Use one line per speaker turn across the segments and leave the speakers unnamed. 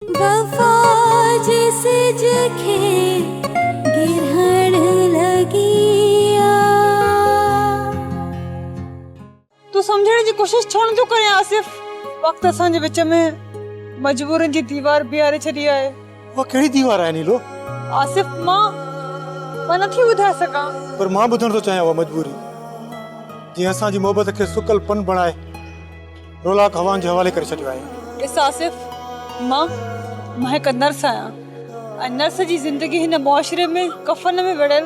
वफा जैसे जखे गिरहण लगिया।
तू समझण जी कोशिश छो नथो करे आसिफ। वक्त असांजे विच में मजबूरनि जी दीवार बीहारे छॾी आहे।
वो कहिड़ी दीवार आहे नीलो?
आसिफ मां नथी ॿुधाए सघां।
पर मां ॿुधण थो चाहियां उहा मजबूरी जीअं असांजी मोहबत खे सुकल पन बणाए रोलाक हवाउनि जे हवाले करे छॾियो आहे।
ॾिस आसिफ, मां हिक नर्स आहियां ऐं नर्स जी ज़िंदगी हिन मुआशिरे में कफ़न में विड़ियल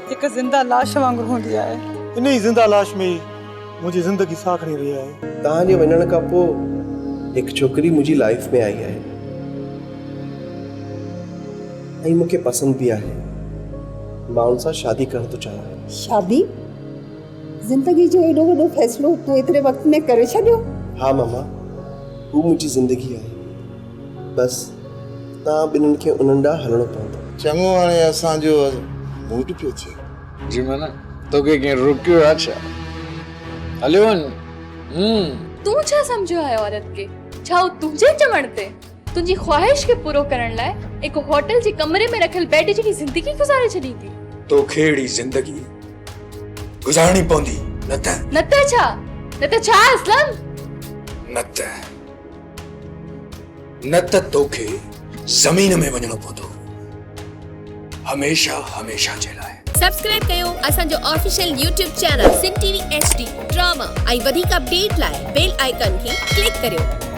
हिक ज़िंदा लाश वांगुरु हूंदी आहे।
इन ई ज़िंदा लाश में ई मुंहिंजी ज़िंदगी साह खणी रही आहे।
तव्हांजे वञण खां पोइ हिकु छोकिरी मुंहिंजी लाइफ में आई आहे ऐं मूंखे पसंदि बि आहे। मां उन सां शादी करणु थो चाहियां।
शादी? जिंदगी जो एॾो वॾो फ़ैसिलो तूं एतिरे वक़्त में करे छॾियो?
हा मामा, हू मुंहिंजी ज़िंदगी आहे। बसि तव्हां ॿिन्हिनि खे उन्हनि ॾांहुं हलणो पवंदो।
चङो हाणे असांजो मूड पियो थिए।
जी माना तोखे कंहिं रोकियो आहे छा? हलियो वञ।
तू छा समझो है औरत के? छा तुझे चवण ते तुझी ख्वाहिश के पूरो करण लाए एक होटल जी कमरे में रखल बेड जी जिंदगी गुजारे छडी थी?
तो खेड़ी जिंदगी गुजारनी पवंदी
न त छा असलम?
न त तोखे जमीन में वञणो पवंदो हमेशा हमेशा जे लाइ।
सब्सक्राइब कयो असांजो ऑफिशियल YouTube चैनल सिन टीवी HD ड्रामा ऐं वधीक अपडेट लाइ बेल आइकन खे क्लिक करियो।